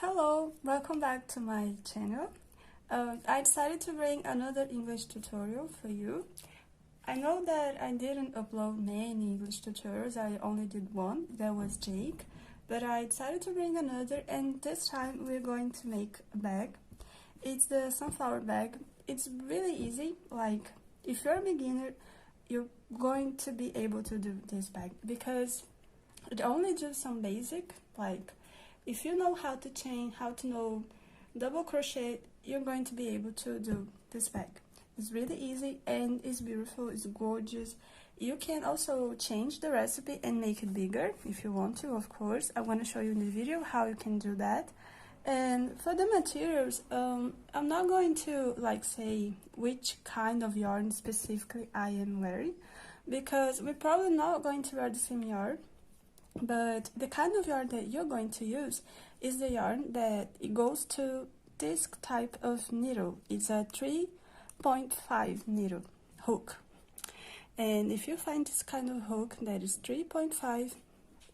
Hello, welcome back to my channel. I decided to bring another English tutorial for you. I know that I didn't upload many English tutorials, I only did one, that was Jake, but I decided to bring another, and this time we're going to make a bag. It's the sunflower bag. It's really easy, like if you're a beginner, you're going to be able to do this bag because it only does some basic, like if you know how to chain, how to know double crochet, you're going to be able to do this bag. It's really easy and it's beautiful, it's gorgeous. You can also change the recipe and make it bigger if you want to, of course. I'm going to show you in the video how you can do that. And for the materials, I'm not going to say which kind of yarn specifically I am wearing, because we're probably not going to wear the same yarn. But the kind of yarn that you're going to use is the yarn that it goes to this type of needle. It's a 3.5 needle hook. And if you find this kind of hook that is 3.5,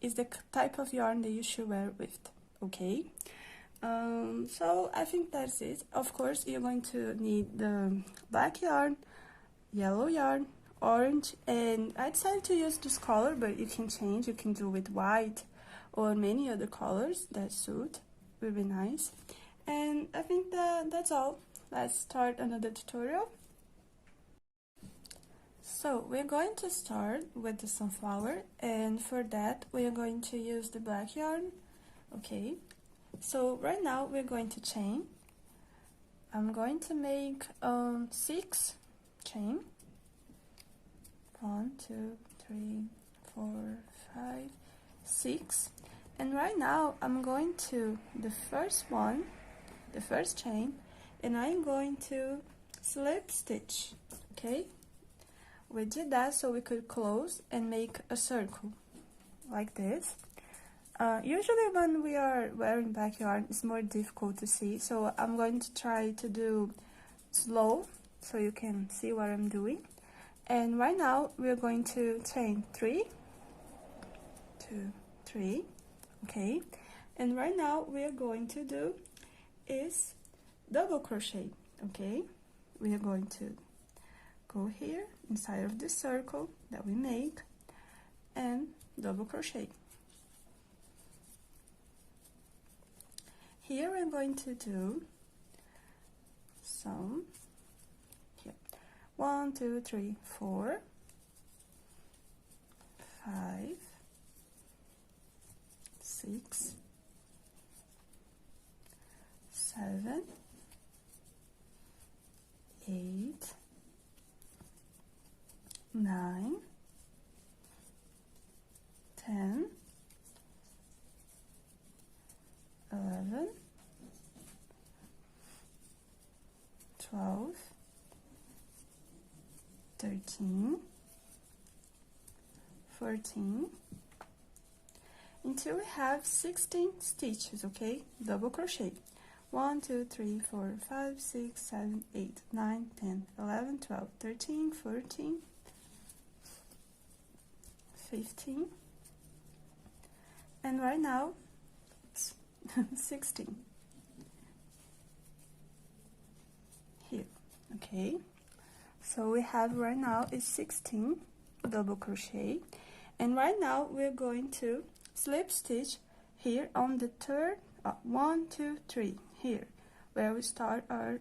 is the type of yarn that you should wear with, okay? So I think that's it. Of course, you're going to need the black yarn, yellow yarn, orange, and I decided to use this color, but you can change. You can do with white or many other colors that suit, will be nice. And I think that's all. Let's start another tutorial. So we're going to start with the sunflower, and for that we are going to use the black yarn. Okay, so right now we're going to chain. I'm going to make 6 chain. 1, 2, 3, 4, 5, 6, and right now I'm going to the first chain, and I'm going to slip stitch. Okay, we did that so we could close and make a circle like this. Usually when we are wearing black yarn, it's more difficult to see, so I'm going to try to do slow so you can see what I'm doing. And right now we're going to chain 3, 2, 3, okay? And right now we're going to do is double crochet, okay? We are going to go here inside of the circle that we make and double crochet. Here we're going to do some 1, 2, 3, 4, 5, 6, 7, 8, 9, 10, 11, 12, 13, 14, until we have 16 stitches, okay? Double crochet. 1, 2, 3, 4, 5, 6, 7, 8, 9, 10, 11, 12, 13, 14, 15, and right now, 16. Here, okay? So we have right now is 16 double crochet, and right now we're going to slip stitch here on the third 1, 2, 3 here where we start our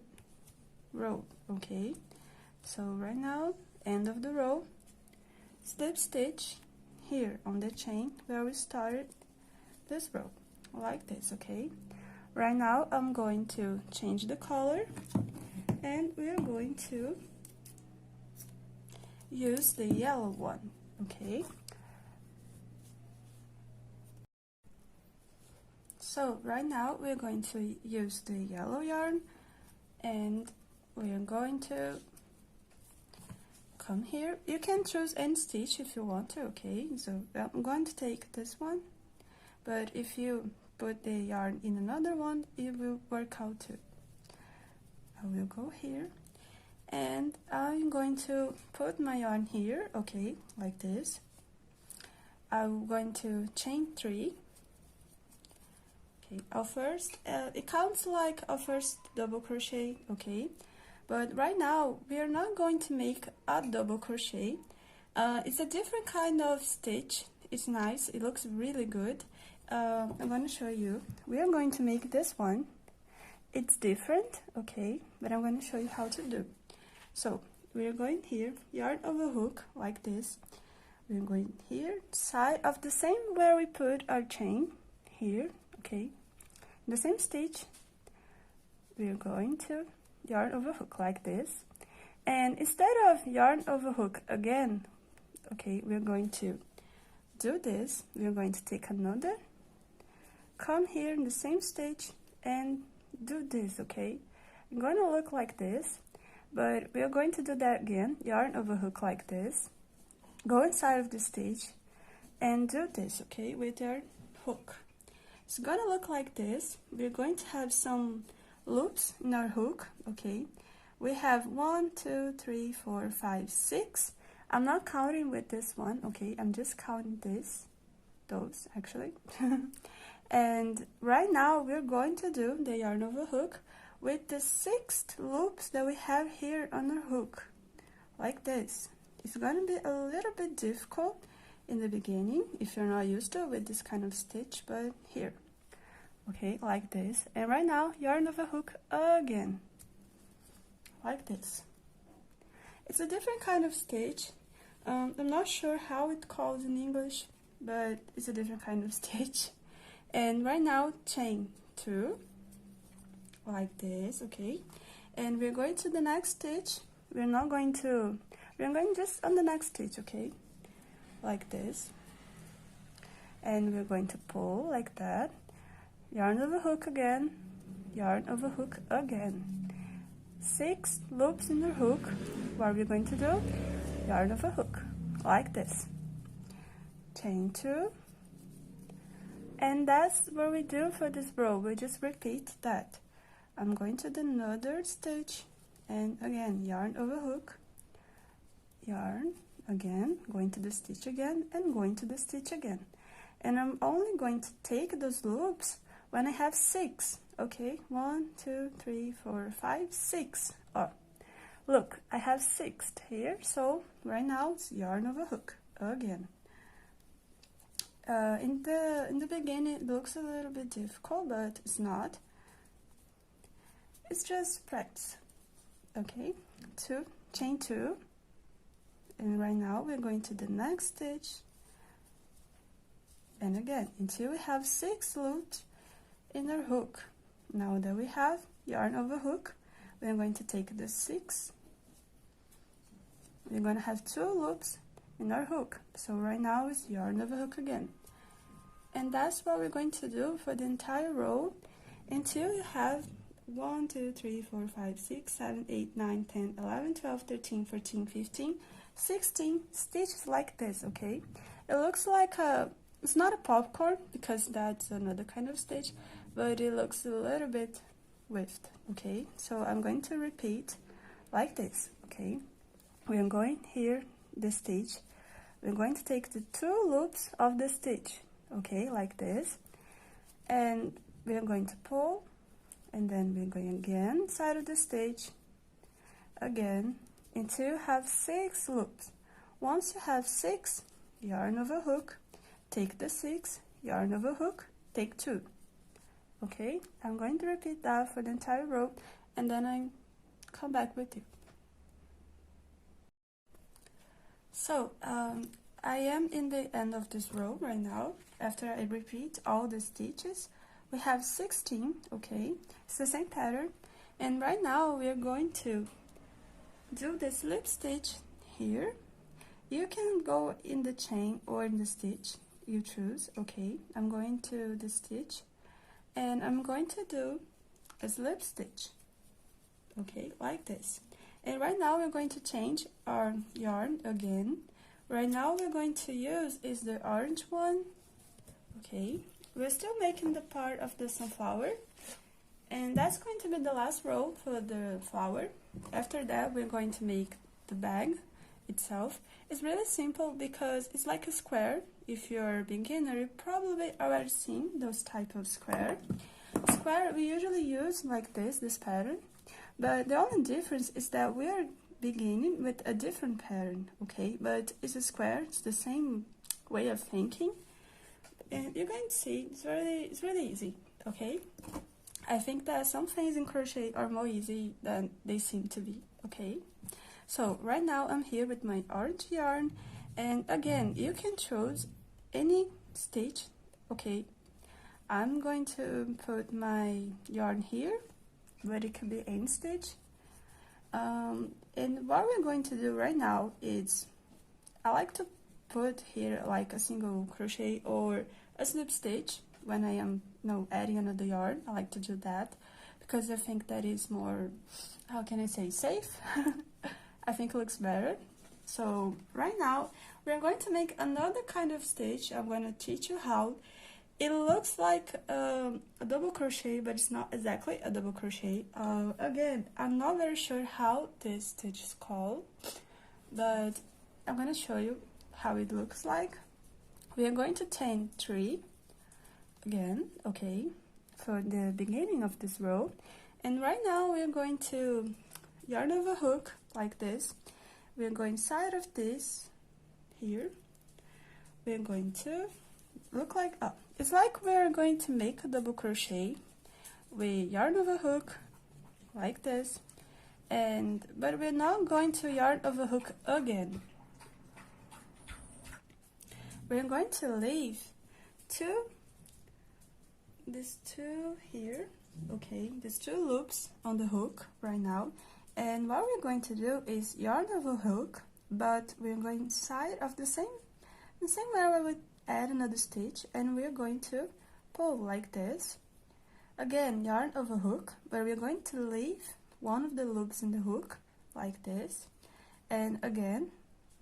row, okay? So right now, end of the row, slip stitch here on the chain where we started this row, like this, okay? Right now I'm going to change the color, and we are going to use the yellow one, okay? So right now we're going to use the yellow yarn, and we are going to come here. You can choose any stitch if you want to, okay? So I'm going to take this one, but if you put the yarn in another one, it will work out too. I will go here, and I'm going to put my yarn here, okay, like this. I'm going to chain 3, Okay, our first, it counts like our first double crochet, okay? But right now, we are not going to make a double crochet. It's a different kind of stitch. It's nice, it looks really good. I'm going to show you. We are going to make this one. It's different, okay? But I'm going to show you how to do. So, we're going here, yarn over hook, like this. We're going here, side of the same where we put our chain, here, okay? The same stitch, we're going to yarn over hook like this. And instead of yarn over hook again, okay, we're going to do this. We're going to take another, come here in the same stitch and do this, okay? I'm going to look like this, but we're going to do that again, yarn over hook like this. Go inside of the stitch and do this, okay, with our hook. It's gonna look like this. We're going to have some loops in our hook, okay. We have 1, 2, 3, 4, 5, 6. I'm not counting with this one, okay. I'm just counting those actually. And right now we're going to do the yarn over hook with the 6 loops that we have here on our hook, like this. It's going to be a little bit difficult in the beginning if you're not used to it with this kind of stitch, but here, okay, like this. And right now, yarn over hook again, like this. It's a different kind of stitch. I'm not sure how it calls in English, but it's a different kind of stitch. And right now, chain 2, like this, okay. And we're going to the next stitch. We're going just on the next stitch, okay, like this. And we're going to pull like that, yarn over hook again, yarn over hook again. 6 loops in the hook. What are we going to do? Yarn over hook, like this. Chain 2. And that's what we do for this row. We just repeat that. I'm going to do another stitch, and again, yarn over hook, yarn again, going to the stitch again, and going to the stitch again. And I'm only going to take those loops when I have 6, okay? 1, 2, 3, 4, 5, 6. Oh, look, I have 6 here, so right now it's yarn over hook again. In the beginning it looks a little bit difficult, but it's not. It's just practice, okay? 2, chain 2. And right now we're going to the next stitch, and again until we have 6 loops in our hook. Now that we have yarn over hook, we're going to take the 6. We're going to have 2 loops in our hook, so right now it's yarn over hook again. And that's what we're going to do for the entire row until you have 1, 2, 3, 4, 5, 6, 7, 8, 9, 10, 11, 12, 13, 14, 15, 16 stitches like this, okay? It looks like it's not a popcorn because that's another kind of stitch, but it looks a little bit waved, okay? So I'm going to repeat like this, okay? We're going here, the stitch. We're going to take the 2 loops of the stitch, okay, like this. And we're going to pull, and then we're going again inside of the stitch, again, until you have 6 loops. Once you have 6, yarn over hook, take the 6, yarn over hook, take 2. Okay, I'm going to repeat that for the entire row, and then I come back with you. So, I am in the end of this row right now. After I repeat all the stitches, we have 16, okay? It's the same pattern. And right now we're going to do the slip stitch here. You can go in the chain or in the stitch, you choose, okay? I'm going to the stitch, and I'm going to do a slip stitch, okay, like this. And right now we're going to change our yarn again. Right now we're going to use is the orange one, okay? We're still making the part of the sunflower, and that's going to be the last row for the flower. After that we're going to make the bag itself is really simple because it's like a square. If you're a beginner, you probably already seen those type of square. Square we usually use like this pattern, but the only difference is that we are beginning with a different pattern, okay? But it's a square, it's the same way of thinking, and you're going to see it's really easy, okay? I think that some things in crochet are more easy than they seem to be, okay? So right now I'm here with my orange yarn, and again you can choose any stitch, okay? I'm going to put my yarn here, but it could be any stitch. And what we're going to do right now is, I like to put here like a single crochet or a slip stitch when I am adding another yarn. I like to do that because I think that is more, how can I say, safe. I think it looks better. So right now we're going to make another kind of stitch. I'm going to teach you how. It looks like a double crochet, but it's not exactly a double crochet. Again, I'm not very sure how this stitch is called, but I'm going to show you how it looks like. We are going to chain 3 again, okay, for the beginning of this row. And right now we are going to yarn over hook like this. We are going side of this here. We are going to look like up. It's like we're going to make a double crochet. We yarn over hook like this, but we're not going to yarn over hook again. We're going to leave these two here, okay, these 2 loops on the hook right now. And what we're going to do is yarn over hook, but we're going side of the same way we would add another stitch, and we're going to pull like this. Again, yarn over hook, but we're going to leave one of the loops in the hook like this, and again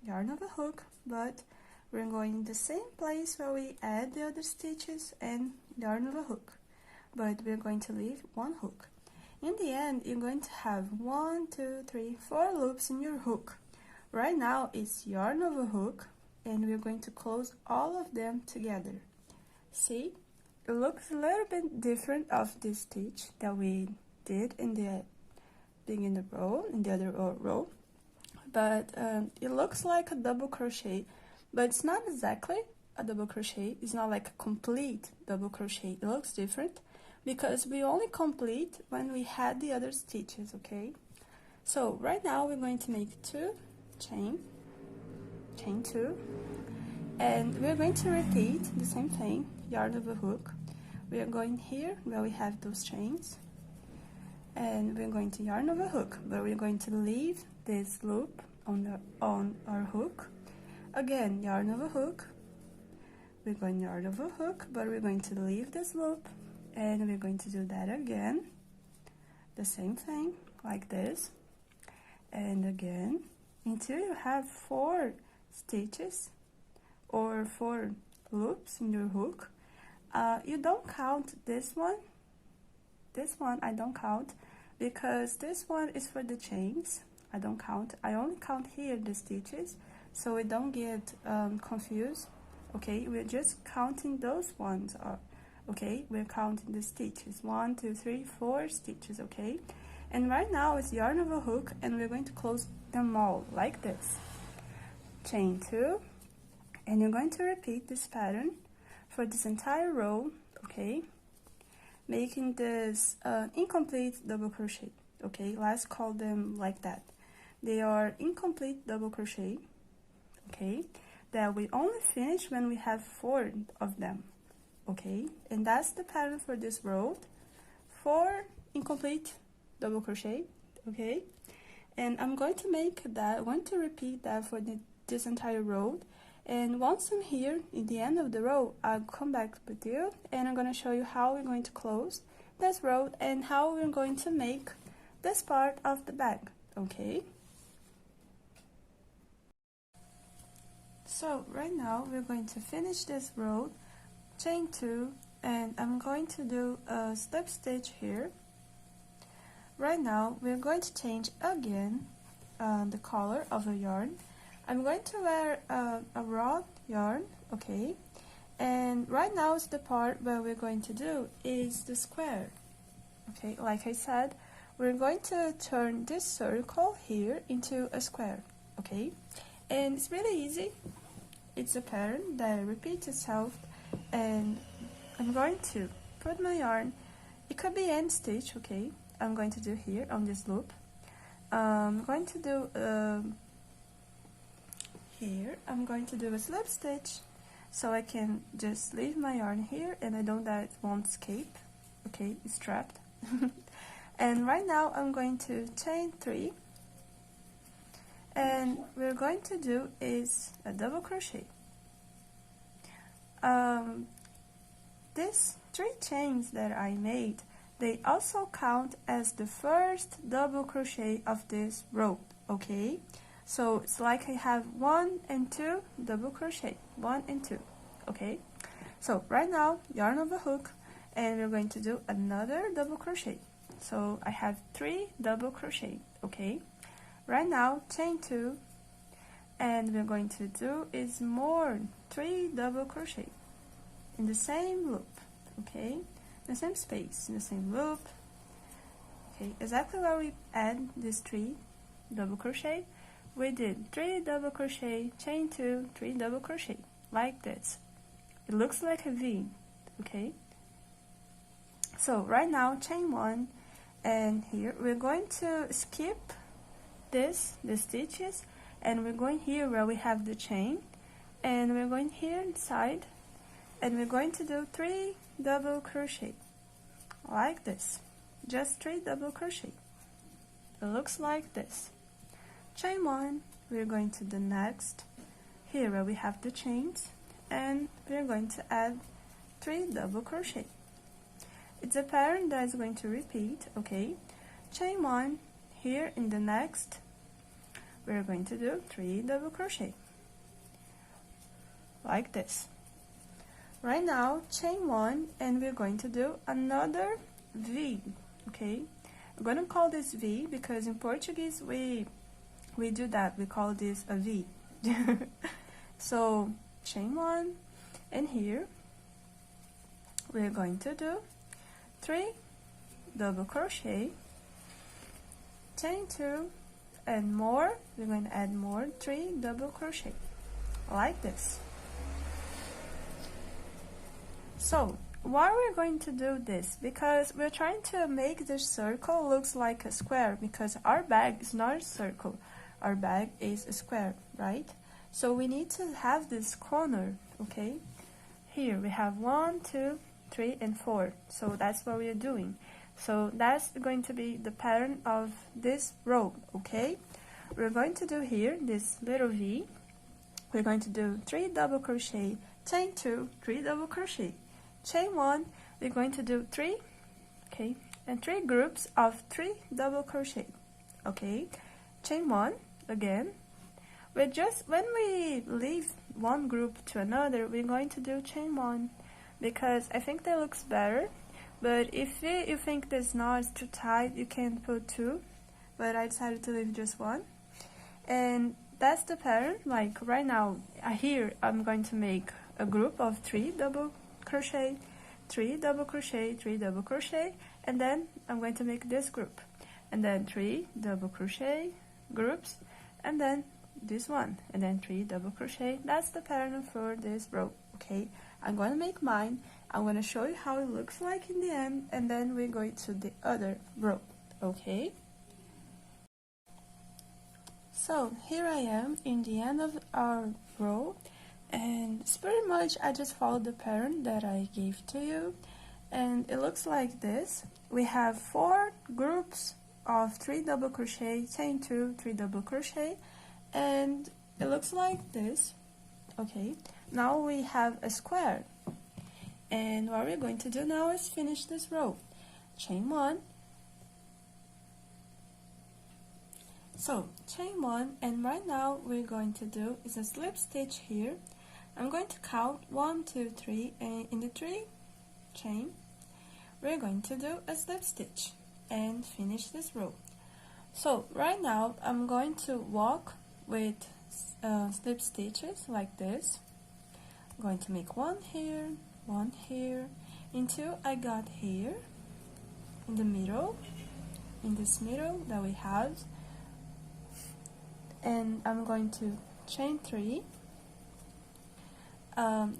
yarn over hook, but we're going in the same place where we add the other stitches and yarn over hook, but we're going to leave 1 hook. In the end, you're going to have 1, 2, 3, 4 loops in your hook. Right now it's yarn over hook, and we're going to close all of them together. See, it looks a little bit different of this stitch that we did in the beginning row, in the other row, but it looks like a double crochet, but it's not exactly a double crochet. It's not like a complete double crochet. It looks different because we only complete when we had the other stitches, okay? So right now we're going to make 2 chain 2, and we're going to repeat the same thing, yarn over hook. We are going here where we have those chains, and we're going to yarn over hook, but we're going to leave this loop on our hook. Again, yarn over hook, we're going to yarn over hook, but we're going to leave this loop, and we're going to do that again, the same thing like this, and again, until you have 4 stitches or 4 loops in your hook. You don't count this one I don't count, because this one is for the chains. I don't count. I only count here the stitches, so we don't get confused, okay? We're just counting those ones, okay? We're counting the stitches, 1, 2, 3, 4 stitches, okay? And right now it's yarn over hook, and we're going to close them all like this. Chain 2, and you're going to repeat this pattern for this entire row, okay, making this incomplete double crochet, okay? Let's call them like that. They are incomplete double crochet, okay, that we only finish when we have 4 of them, okay? And that's the pattern for this row, 4 incomplete double crochet, okay? And I'm going to repeat that for this entire row. And once I'm here in the end of the row, I'll come back with you, and I'm going to show you how we're going to close this row and how we're going to make this part of the bag, okay? So right now we're going to finish this row, chain 2, and I'm going to do a slip stitch here. Right now we're going to change again the color of the yarn, I'm going to wear a raw yarn, okay? And right now is the part where we're going to do is the square, okay? Like I said, we're going to turn this circle here into a square, okay? And it's really easy. It's a pattern that repeats itself, and I'm going to put my yarn. It could be end stitch, okay? I'm going to do here on this loop. I'm going to do here. I'm going to do a slip stitch, so I can just leave my yarn here, and I know that it won't escape. Okay, it's trapped. And right now I'm going to chain 3, and we're going to do is a double crochet. These 3 chains that I made, they also count as the first double crochet of this row, okay? So it's like I have 1 and 2 double crochet, 1 and 2, okay? So right now, yarn over hook, and we're going to do another double crochet. So I have 3 double crochet, okay? Right now, chain 2, and we're going to do is more 3 double crochet in the same loop, okay? The same space, in the same loop, okay? Exactly where we add these 3 double crochet, we did 3 double crochet, chain 2, 3 double crochet, like this. It looks like a V, okay? So right now, chain 1, and here we're going to skip the stitches, and we're going here where we have the chain, and we're going here inside, and we're going to do 3 double crochet, like this. Just 3 double crochet. It looks like this. Chain 1, we're going to the next, here where we have the chains, and we're going to add 3 double crochet. It's a pattern that is going to repeat, okay? Chain 1, here in the next, we're going to do 3 double crochet, like this. Right now, chain 1, and we're going to do another V, okay? I'm going to call this V because in Portuguese we do that, we call this a V. So, chain 1, and here we're going to do 3 double crochet, chain 2, and more, we're going to add more 3 double crochet, like this. So, why we're going to do this? Because we're trying to make this circle looks like a square, because our bag is not a circle, our bag is a square, right? So we need to have this corner, okay? Here we have 1, 2, 3, and 4, so that's what we are doing. So that's going to be the pattern of this row, okay? We're going to do here this little V. We're going to do 3 double crochet, chain 2, 3 double crochet, chain 1. We're going to do 3, okay, and 3 groups of 3 double crochet, okay? Chain 1 again. We're just, when we leave one group to another, we're going to do chain 1 because I think that looks better. But if you think this knot is too tight, you can put 2, but I decided to leave just 1. And that's the pattern. Like right now, here I'm going to make a group of 3 double crochet, 3 double crochet, 3 double crochet, and then I'm going to make this group, and then 3 double crochet groups, and then this one, and then 3 double crochet. That's the pattern for this row, okay? I'm going to make mine. I'm going to show you how it looks like in the end, and then we're going to the other row, okay? So here I am in the end of our row, and it's pretty much I just followed the pattern that I gave to you, and it looks like this. We have 4 groups of 3 double crochet, chain 2, 3 double crochet, and it looks like this, okay? Now we have a square, and what we're going to do now is finish this row. Chain 1, so chain 1, and right now we're going to do is a slip stitch here. I'm going to count 1, 2, 3, and in the 3 chain we're going to do a slip stitch and finish this row. So right now I'm going to walk with slip stitches like this. I'm going to make one here until I got here in the middle, in this middle that we have, and I'm going to chain 3.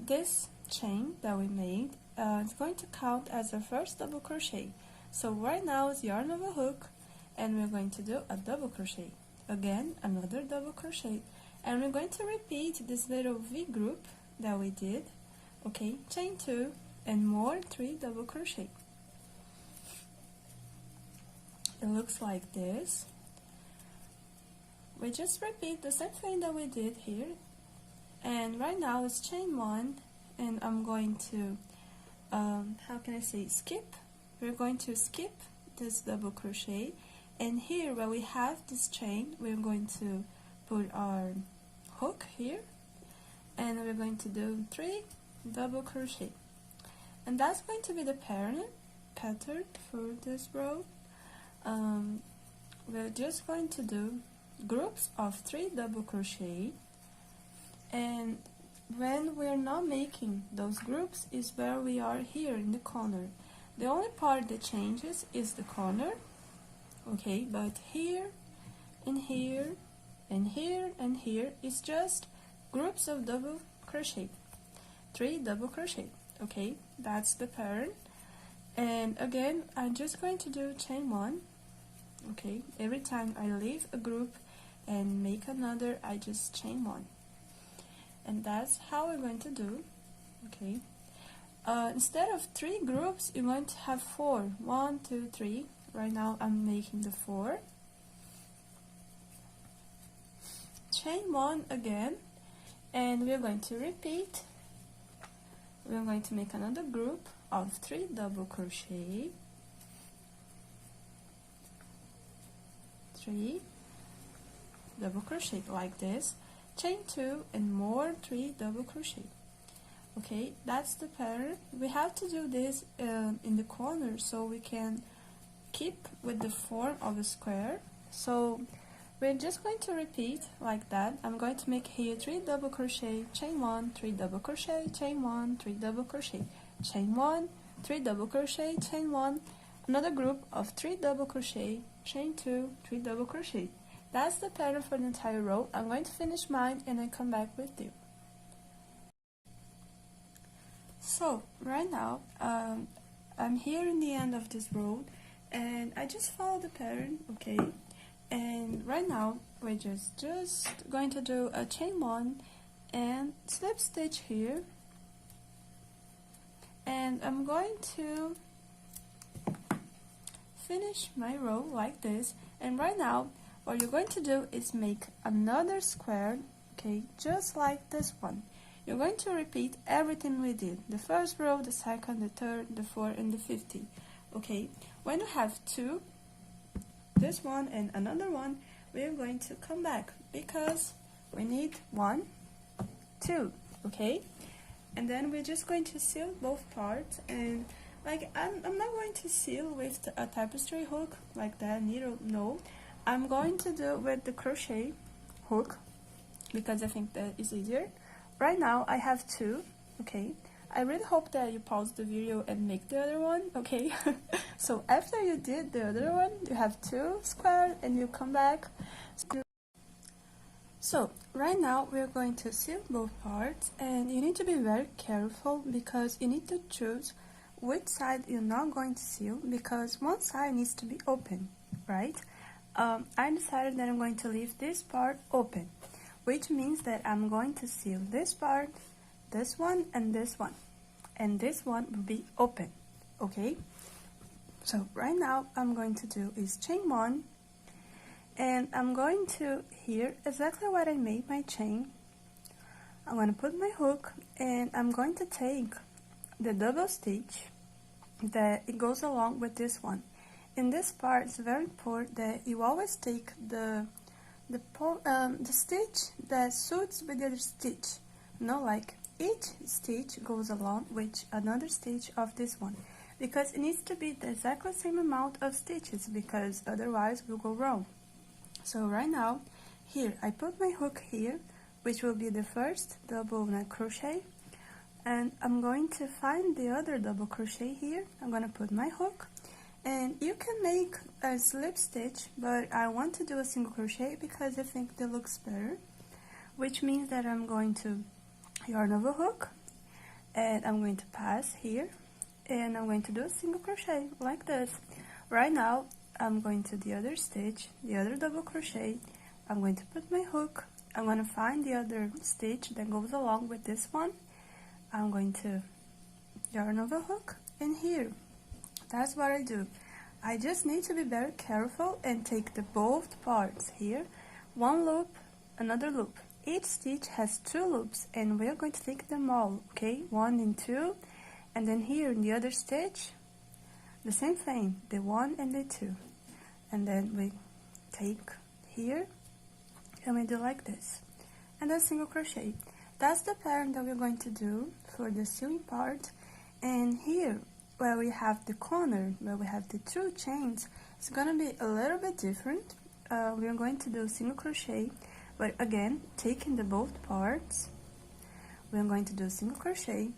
This chain that we made is going to count as our first double crochet. So right now it's yarn over hook, and we're going to do a double crochet. Again, another double crochet, and we're going to repeat this little V group that we did. Okay, chain 2 and more 3 double crochet. It looks like this. We just repeat the same thing that we did here, and right now it's chain 1, and I'm going to how can I say, skip. We're going to skip this double crochet, and here where we have this chain, we're going to put our hook here, and we're going to do 3 double crochet, and that's going to be the pattern for this row. We're just going to do groups of 3 double crochet, and when we're not making those groups is where we are here in the corner. The only part that changes is the corner, okay, but here and here and here and here is just groups of double crochet, 3 double crochet. Okay, that's the pattern. And again, I'm just going to do chain 1. Okay, every time I leave a group and make another, I just chain 1, and that's how we're going to do. Okay, instead of 3 groups, you're going to have 4. 1, 2, 3. Right now I'm making the 4. Chain 1 again, and we're going to repeat. We're going to make another group of 3 double crochet, 3 double crochet like this, chain 2 and more 3 double crochet. Okay, that's the pattern. We have to do this in the corner so we can keep with the form of a square. So we're just going to repeat like that. I'm going to make here 3 double crochet, chain 1, 3 double crochet, chain 1, 3 double crochet, chain 1, 3 double crochet, chain 1, another group of 3 double crochet, chain 2, 3 double crochet. That's the pattern for the entire row. I'm going to finish mine and then come back with you. So right now I'm here in the end of this row, and I just follow the pattern, okay, and right now we're just going to do a chain 1 and slip stitch here, and I'm going to finish my row like this. And right now what you're going to do is make another square, okay, just like this one. You're going to repeat everything we did, the first row, the second, the third, the fourth, and the 50th. Okay, when you have 2, this one and another one, we're going to come back because we need 1, 2, okay, and then we're just going to seal both parts. And like I'm not going to seal with a tapestry hook like that needle, no, I'm going to do with the crochet hook because I think that is easier. Right now I have 2, okay. I really hope that you pause the video and make the other one, okay. So after you did the other one, you have 2 squares and you come back. So right now we're going to seal both parts, and you need to be very careful because you need to choose which side you're not going to seal, because one side needs to be open, right? I decided that I'm going to leave this part open, which means that I'm going to seal this part, this one, and this one will be open, okay? So right now I'm going to do is chain 1, and I'm going to here exactly what I made my chain. I'm going to put my hook, and I'm going to take the double stitch that it goes along with this one. In this part, it's very important that you always take the stitch that suits with the other stitch. No, like each stitch goes along with another stitch of this one, because it needs to be the exactly same amount of stitches, because otherwise we'll go wrong. So right now here I put my hook here, which will be the first double crochet, and I'm going to find the other double crochet here. I'm gonna put my hook, and you can make a slip stitch, but I want to do a single crochet because I think that looks better, which means that I'm going to yarn over hook, and I'm going to pass here, and I'm going to do a single crochet like this. Right now I'm going to the other stitch, the other double crochet. I'm going to put my hook, I'm going to find the other stitch that goes along with this one. I'm going to yarn over hook, and here, that's what I do. I just need to be very careful and take the both parts here, one loop, another loop. Each stitch has 2 loops, and we're going to take them all, okay? 1 and 2, and then here in the other stitch, the same thing, the 1 and the 2. And then we take here, and we do like this. And then single crochet. That's the pattern that we're going to do for the sewing part. And here, where we have the corner, where we have the 2 chains, it's gonna be a little bit different. We're going to do single crochet, but again, taking the both parts, we're going to do single crochet,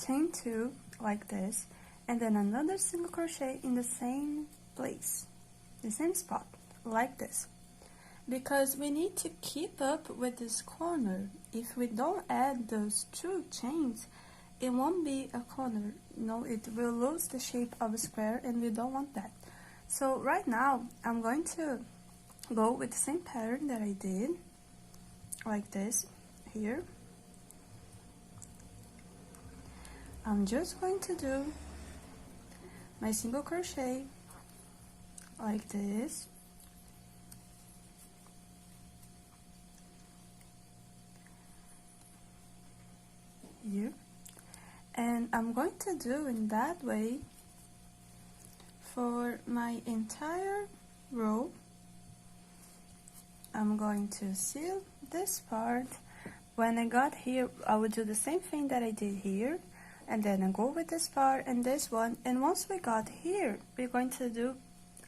chain 2 like this, and then another single crochet in the same place, the same spot, like this. Because we need to keep up with this corner. If we don't add those 2 chains, it won't be a corner. No, it will lose the shape of a square, and we don't want that. So right now, I'm going to go with the same pattern that I did, like this here. I'm just going to do my single crochet like this, here, and I'm going to do in that way for my entire row. I'm going to seal this part. When I got here, I would do the same thing that I did here, and then I go with this part and this one, and once we got here, we're going to do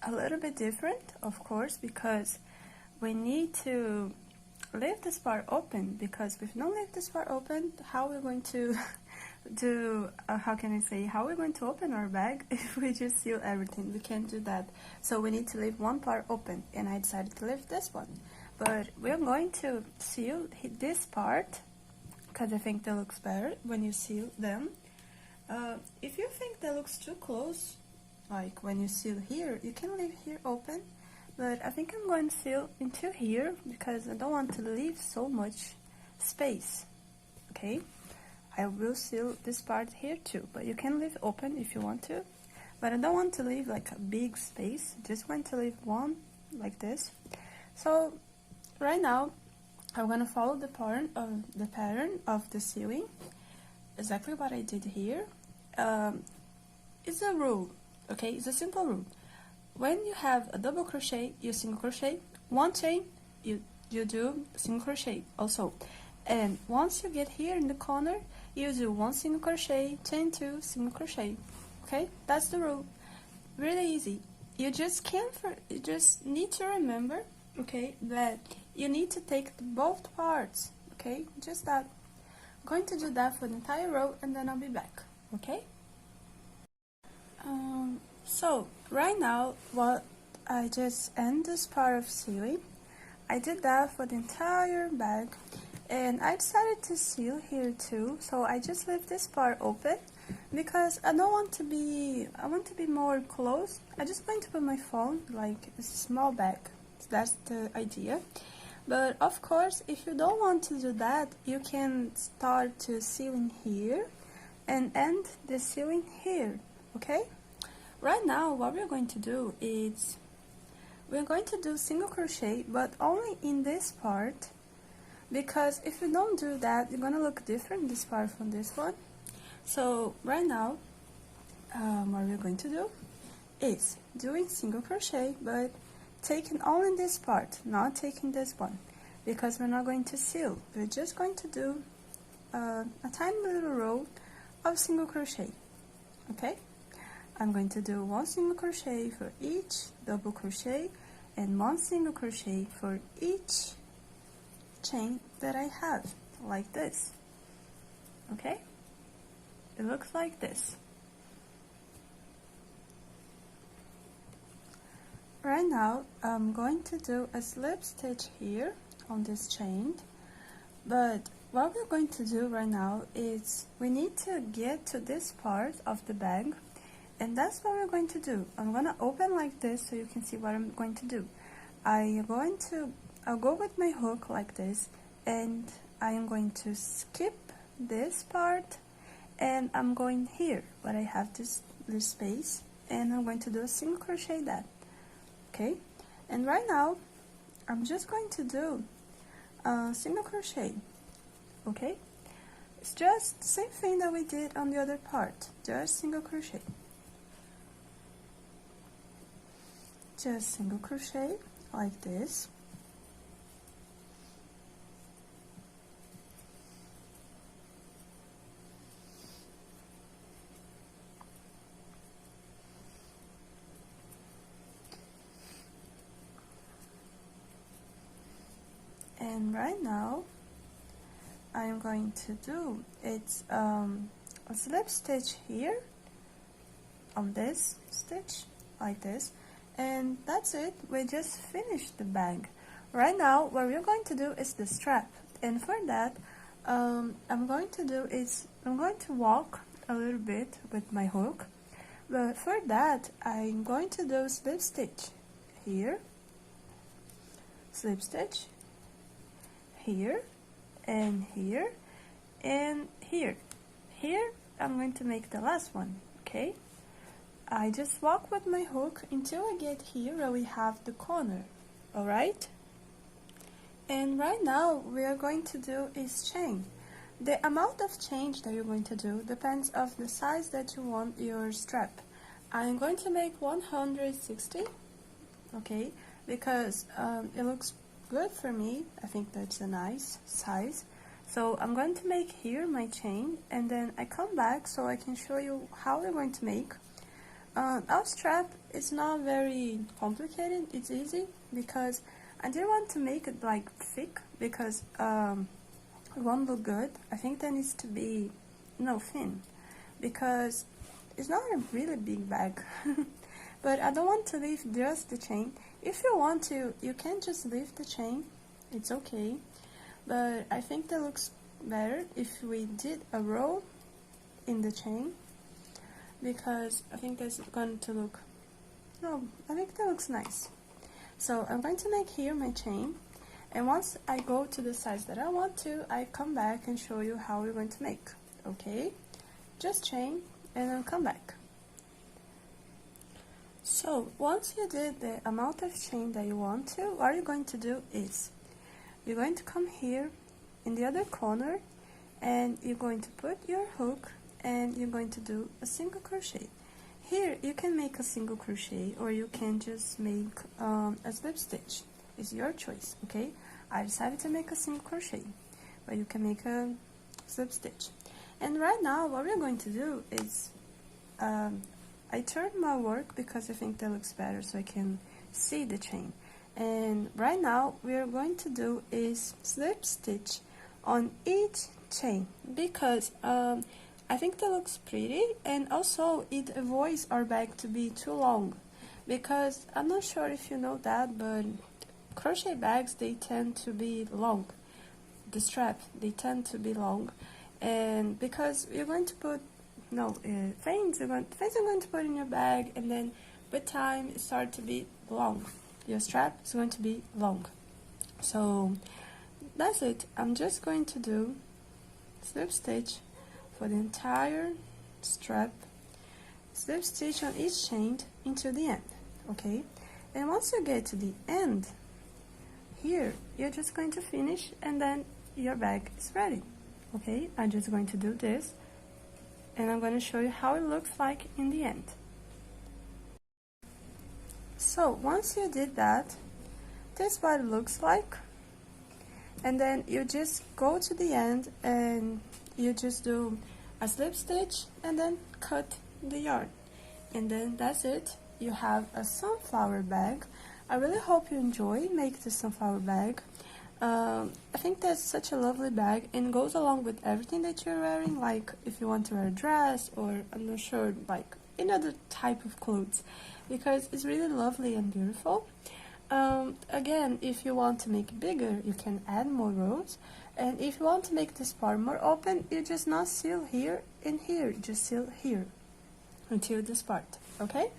a little bit different, of course, because we need to leave this part open, because if we don't leave this part open, how we're going to do, how can I say, how we're going to open our bag if we just seal everything? We can't do that. So we need to leave one part open, and I decided to leave this one. But we're going to seal this part, because I think that looks better when you seal them. If you think that looks too close, like when you seal here, you can leave here open, but I think I'm going to seal into here because I don't want to leave so much space, okay? I will seal this part here too, but you can leave open if you want to, but I don't want to leave like a big space, just want to leave one like this. So right now I'm going to follow the pattern of the sewing, exactly what I did here. It's a rule, okay? It's a simple rule. When you have a double crochet, you single crochet, one chain, you do single crochet also. And once you get here in the corner, you do 1 single crochet, chain 2, single crochet. Okay, that's the rule. Really easy. You just need to remember, okay, that you need to take both parts. Okay, just that. I'm going to do that for the entire row, and then I'll be back. Okay. So right now, what I just end this part of sewing. I did that for the entire bag, and I decided to seal here too. So I just leave this part open because I don't want to be. I want to be more close. I'm just going to put my phone like a small bag. So that's the idea. But of course, if you don't want to do that, you can start to sewing here and end the sewing here. Okay. Right now, what we're going to do is we're going to do single crochet, but only in this part, because if you don't do that, you're gonna look different, this part from this one. So right now, what we're going to do is doing single crochet, but taking only this part, not taking this one, because we're not going to seal. We're just going to do a tiny little row of single crochet. Okay, I'm going to do 1 single crochet for each double crochet and 1 single crochet for each chain that I have, like this. Okay? It looks like this. Right now, I'm going to do a slip stitch here on this chain, but what we're going to do right now is we need to get to this part of the bag, and that's what we're going to do. I'm going to open like this so you can see what I'm going to do. I'll go with my hook like this, and I am going to skip this part, and I'm going here, but I have this space, and I'm going to do a single crochet that. Okay, and right now I'm just going to do a single crochet. Okay, it's just the same thing that we did on the other part, just single crochet. Just single crochet like this. And right now I am going to do a slip stitch here on this stitch like this, and that's it. We just finished the bag. Right now what we're going to do is the strap, and for that I'm going to walk a little bit with my hook, but for that I'm going to do slip stitch here, slip stitch here, and here, and here. Here I'm going to make the last one. Okay, I just walk with my hook until I get here where we have the corner. All right, and right now we are going to do is chain. The amount of change that you're going to do depends of the size that you want your strap. I'm going to make 160, okay, because it looks good for me. I think that's a nice size. So I'm going to make here my chain, and then I come back so I can show you how we're going to make. Our strap is not very complicated, it's easy, because I didn't want to make it like thick, because it won't look good. I think that needs to be thin, because it's not a really big bag. But I don't want to leave just the chain. If you want to, you can just leave the chain, it's okay, but I think that looks better if we did a row in the chain, because I think that's going to look, I think that looks nice. So I'm going to make here my chain, and once I go to the size that I want to, I come back and show you how we're going to make. Okay, just chain and then come back. So once you did the amount of chain that you want to, what you're going to do is you're going to come here in the other corner, and you're going to put your hook, and you're going to do a single crochet. Here you can make a single crochet, or you can just make a slip stitch. It's your choice. Okay, I decided to make a single crochet, but you can make a slip stitch. And right now what we're going to do is I turned my work because I think that looks better so I can see the chain. And right now we are going to do is slip stitch on each chain, because I think that looks pretty, and also it avoids our bag to be too long, because I'm not sure if you know that, but crochet bags, they tend to be long. The strap, they tend to be long, and because you're going to put things are going to put in your bag, and then with time it starts to be long. Your strap is going to be long. So that's it. I'm just going to do slip stitch for the entire strap, slip stitch on each chain into the end. Okay, and once you get to the end here, you're just going to finish, and then your bag is ready. Okay, I'm just going to do this, and I'm going to show you how it looks like in the end. So once you did that, this is what it looks like, and then you just go to the end and you just do a slip stitch and then cut the yarn, and then that's it. You have a sunflower bag. I really hope you enjoy make the sunflower bag. I think that's such a lovely bag and goes along with everything that you're wearing, like if you want to wear a dress or I'm not sure, like another type of clothes, because it's really lovely and beautiful. Again, if you want to make it bigger, you can add more rows, and if you want to make this part more open, you just not seal here and here, just seal here until this part, okay?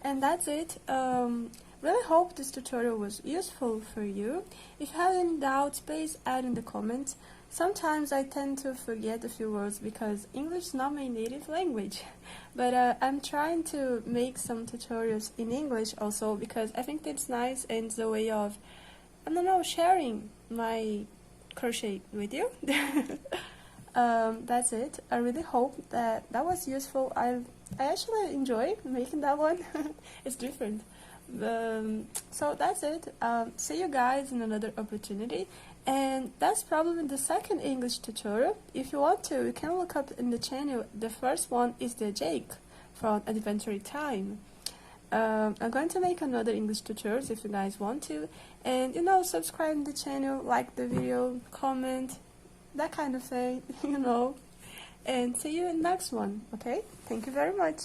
And that's it. Really hope this tutorial was useful for you. If you have any doubts, please add in the comments. Sometimes I tend to forget a few words because English is not my native language. But I'm trying to make some tutorials in English also because I think that's nice and it's a way of, I don't know, sharing my crochet with you. That's it. I really hope that was useful. I actually enjoy making that one. It's different. So that's it. See you guys in another opportunity, and that's probably the second English tutorial. If you want to, you can look up in the channel. The first one is the Jake from Adventure Time. I'm going to make another English tutorials if you guys want to, and you know, subscribe to the channel, like the video, comment, that kind of thing, you know, and see you in the next one. Okay, thank you very much.